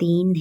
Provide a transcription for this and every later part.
3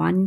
1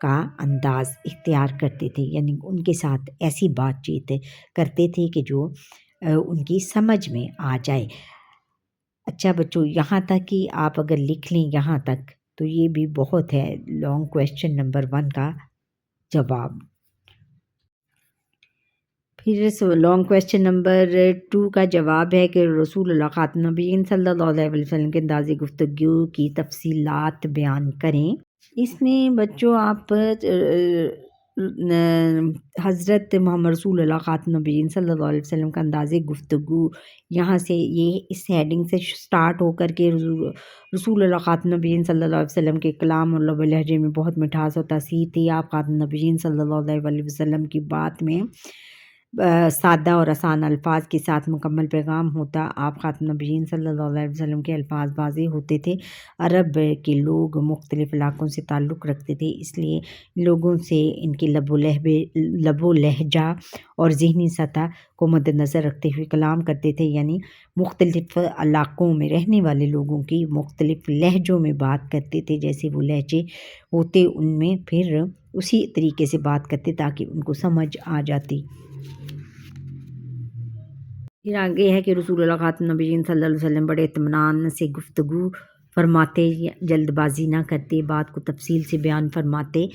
کا انداز اختیار کرتے تھے، یعنی ان کے ساتھ ایسی بات چیت کرتے تھے کہ جو ان کی سمجھ میں آ جائے۔ اچھا بچوں، یہاں تک کہ آپ اگر لکھ لیں یہاں تک تو یہ بھی بہت ہے لانگ کویشچن نمبر 1 کا جواب۔ پھر لانگ کویشچن نمبر 2 کا جواب ہے کہ رسول اللہ خاتم النبیین صلی اللہ علیہ وسلم کے انداز گفتگو کی تفصیلات بیان کریں۔ اس میں بچوں آپ حضرت محمد رسول اللہ خاتم النبیین صلی اللہ علیہ وسلم کا انداز گفتگو، یہاں سے یہ اس ہیڈنگ سے سٹارٹ ہو کر کے رسول اللہ خاتم النبیین صلی اللہ علیہ وسلم کے کلام اور لب و لہجے میں بہت مٹھاس اور تاثیر تھی۔ آپ خاتم النبیین صلی اللہ علیہ وسلم کی بات میں سادہ اور آسان الفاظ کے ساتھ مکمل پیغام ہوتا۔ آپ خاتم النبیین صلی اللہ علیہ وسلم کے الفاظ واضح ہوتے تھے۔ عرب کے لوگ مختلف علاقوں سے تعلق رکھتے تھے، اس لیے لوگوں سے ان کے لب و لہجہ اور ذہنی سطح کو مد نظر رکھتے ہوئے کلام کرتے تھے، یعنی مختلف علاقوں میں رہنے والے لوگوں کی مختلف لہجوں میں بات کرتے تھے، جیسے وہ لہجے ہوتے ان میں پھر اسی طریقے سے بات کرتے تاکہ ان کو سمجھ آ جاتی۔ پھر آگے ہے کہ رسول اللہ خاتم النبیین صلی اللہ علیہ وسلم بڑے اطمینان سے گفتگو فرماتے، جلد بازی نہ کرتے، بات کو تفصیل سے بیان فرماتے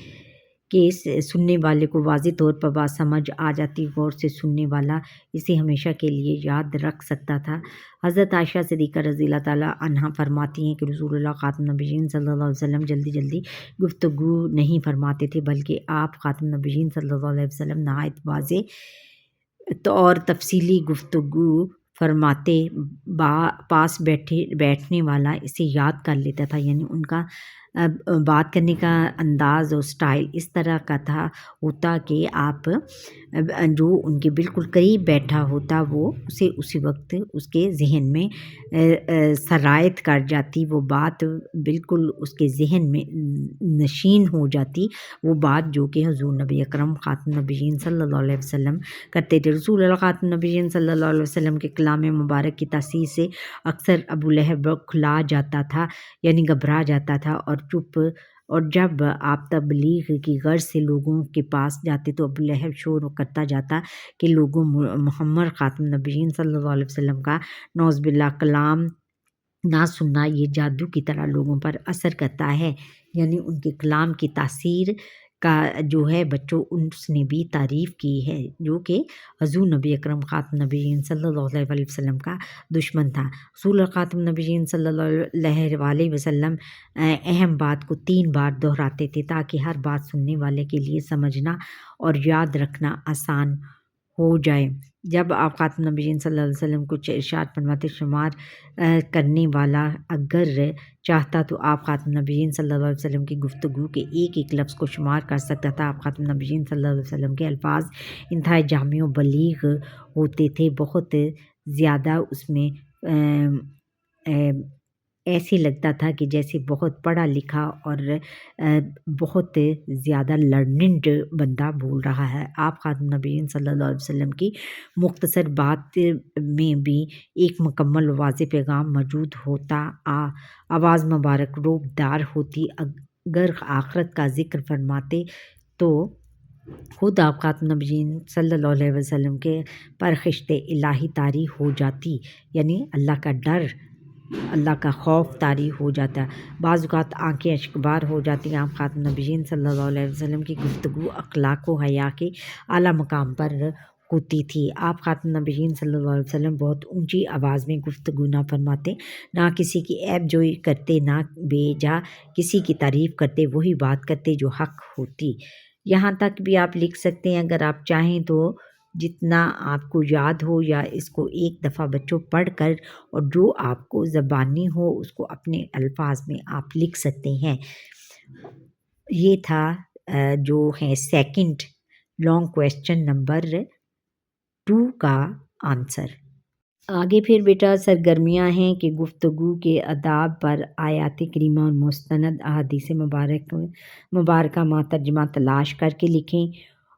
کہ سننے والے کو واضح طور پر بات سمجھ آ جاتی، غور سے سننے والا اسے ہمیشہ کے لیے یاد رکھ سکتا تھا۔ حضرت عائشہ صدیقہ رضی اللہ تعالیٰ عنہا فرماتی ہیں کہ رسول اللہ خاتم النبیین صلی اللہ علیہ وسلم جلدی گفتگو نہیں فرماتے تھے، بلکہ آپ خاتم النبیین صلی اللہ علیہ وسلم نہایت واضح اور تفصیلی گفتگو فرماتے، پاس بیٹھنے والا اسے یاد کر لیتا تھا، یعنی ان کا بات کرنے کا انداز اور سٹائل اس طرح کا ہوتا کہ آپ جو ان کے بالکل قریب بیٹھا ہوتا وہ اسے اسی وقت اس کے ذہن میں سرایت کر جاتی، وہ بات بالکل اس کے ذہن میں نشین ہو جاتی، وہ بات جو کہ حضور نبی اکرم خاتم النبیین صلی اللہ علیہ وسلم کرتے تھے۔ رسول اللہ خاتم النبیین صلی اللہ علیہ وسلم کے کلام مبارک کی تاثیر سے اکثر ابو لہب کھلا جاتا تھا، یعنی گھبرا جاتا تھا اور جب آپ تبلیغ کی غرض سے لوگوں کے پاس جاتے تو ابو لہب شور کرتا جاتا کہ لوگوں محمد خاتم النبیین صلی اللہ علیہ وسلم کا نعوذ باللہ کلام نہ سننا یہ جادو کی طرح لوگوں پر اثر کرتا ہے، یعنی ان کے کلام کی تاثیر کا جو ہے بچوں اس نے بھی تعریف کی ہے، جو کہ حضور نبی اکرم خاتم النبیین صلی اللہ علیہ وسلم کا دشمن تھا۔ رسول خاتم النبیین صلی اللہ علیہ وسلم اہم بات کو 3 بار دہراتے تھے تاکہ ہر بات سننے والے کے لیے سمجھنا اور یاد رکھنا آسان ہو جائے۔ جب آپ خاتم النبیین صلی اللہ علیہ وسلم کچھ ارشاد فرماتے، شمار کرنے والا اگر چاہتا تو آپ خاتم النبیین صلی اللہ علیہ وسلم کی گفتگو کے ایک ایک لفظ کو شمار کر سکتا تھا۔ آپ خاتم النبیین صلی اللہ علیہ وسلم کے الفاظ انتہائی جامع و بلیغ ہوتے تھے، بہت زیادہ اس میں ایسے لگتا تھا کہ جیسے بہت پڑھا لکھا اور بہت زیادہ لرننڈ بندہ بول رہا ہے۔ آپ خاتم النبیین صلی اللہ علیہ وسلم کی مختصر بات میں بھی ایک مکمل واضح پیغام موجود ہوتا، آواز مبارک روب دار ہوتی۔ اگر آخرت کا ذکر فرماتے تو خود آپ خاتم النبیین صلی اللہ علیہ وسلم کے پر خشت الہی طاری ہو جاتی، یعنی اللہ کا ڈر، اللہ کا خوف طاری ہو جاتا۔ بعض اوقات آنکھیں اشکبار ہو جاتی۔ آپ خاتم النبیین صلی اللہ علیہ وسلم کی گفتگو اخلاق و حیا کے اعلیٰ مقام پر ہوتی تھی۔ آپ خاتم النبیین صلی اللہ علیہ وسلم بہت اونچی آواز میں گفتگو نہ فرماتے، نہ کسی کی عیب جوئی کرتے، نہ بے جا کسی کی تعریف کرتے، وہی بات کرتے جو حق ہوتی۔ یہاں تک بھی آپ لکھ سکتے ہیں اگر آپ چاہیں تو، جتنا آپ کو یاد ہو، یا اس کو ایک دفعہ بچوں پڑھ کر اور جو آپ کو زبانی ہو اس کو اپنے الفاظ میں آپ لکھ سکتے ہیں۔ یہ تھا جو ہے سیکنڈ لانگ کویشچن نمبر 2 کا آنسر۔ آگے پھر بیٹا سرگرمیاں ہیں کہ گفتگو کے آداب پر آیات کریمہ اور مستند احادیث مبارکہ ترجمہ تلاش کر کے لکھیں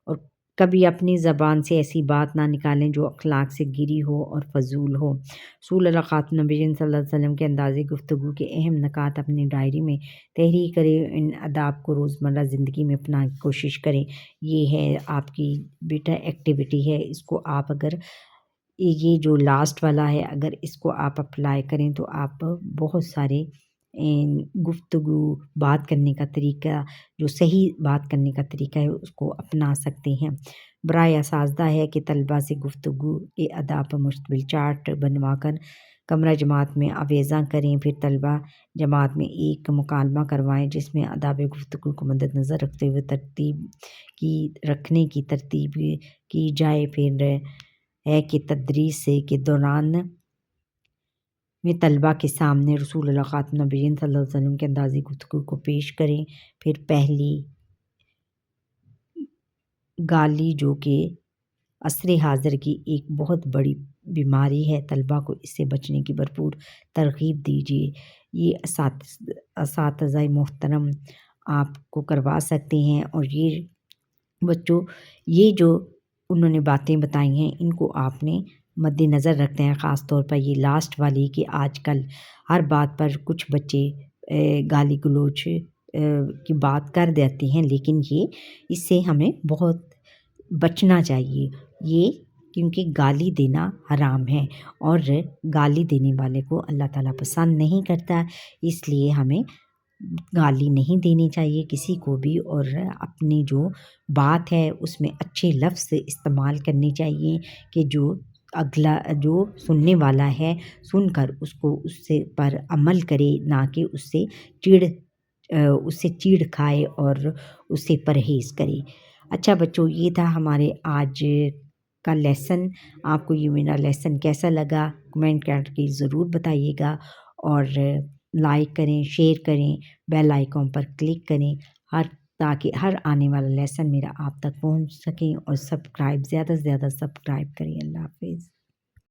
اور کبھی اپنی زبان سے ایسی بات نہ نکالیں جو اخلاق سے گری ہو اور فضول ہو۔ رسول اللہ خاتم النبیین صلی اللہ علیہ وسلم کے انداز گفتگو کے اہم نکات اپنی ڈائری میں تحریر کریں، ان آداب کو روزمرہ زندگی میں اپنانے کی کوشش کریں۔ یہ ہے آپ کی بیٹا ایکٹیویٹی ہے، اس کو آپ اگر یہ جو لاسٹ والا ہے اگر اس کو آپ اپلائی کریں تو آپ بہت سارے گفتگو بات کرنے کا طریقہ جو صحیح بات کرنے کا طریقہ ہے اس کو اپنا سکتے ہیں۔ برائے اساتذہ ہے کہ طلباء سے گفتگو کے آداب پر مشتمل چارٹ بنوا کر کمرہ جماعت میں آویزاں کریں، پھر طلباء جماعت میں ایک مکالمہ کروائیں جس میں آداب گفتگو کو مد نظر رکھتے ہوئے رکھنے کی ترتیب کی جائے۔ پھر ہے کہ تدریس کے دوران میں طلباء کے سامنے رسول اللہ خاتم النبیین صلی اللہ علیہ وسلم کے انداز گفتگو کو پیش کریں۔ پھر پہلی گالی جو کہ عصر حاضر کی ایک بہت بڑی بیماری ہے، طلباء کو اس سے بچنے کی بھرپور ترغیب دیجیے۔ یہ اساتذہ محترم آپ کو کروا سکتے ہیں، اور یہ بچوں یہ جو انہوں نے باتیں بتائی ہیں ان کو آپ نے مد نظر رکھتے ہیں، خاص طور پر یہ لاسٹ والی کہ آج کل ہر بات پر کچھ بچے گالی گلوچ کی بات کر دیتے ہیں، لیکن اس سے ہمیں بہت بچنا چاہیے، یہ کیونکہ گالی دینا حرام ہے اور گالی دینے والے کو اللہ تعالیٰ پسند نہیں کرتا، اس لیے ہمیں گالی نہیں دینی چاہیے کسی کو بھی، اور اپنی جو بات ہے اس میں اچھے لفظ استعمال کرنے چاہیے کہ جو سننے والا ہے سن کر اس کو اس سے پر عمل کرے، نہ کہ اس سے چیڑ کھائے اور اس سے پرہیز کرے۔ اچھا بچوں، یہ تھا ہمارے آج کا لیسن۔ آپ کو یہ میرا لیسن کیسا لگا کمنٹ کر کے ضرور بتائیے گا، اور لائک کریں، شیئر کریں، بیل آئیکن پر کلک کریں تاکہ ہر آنے والا لیسن میرا آپ تک پہنچ سکیں، اور زیادہ سے زیادہ سبسکرائب کریں۔ اللہ حافظ۔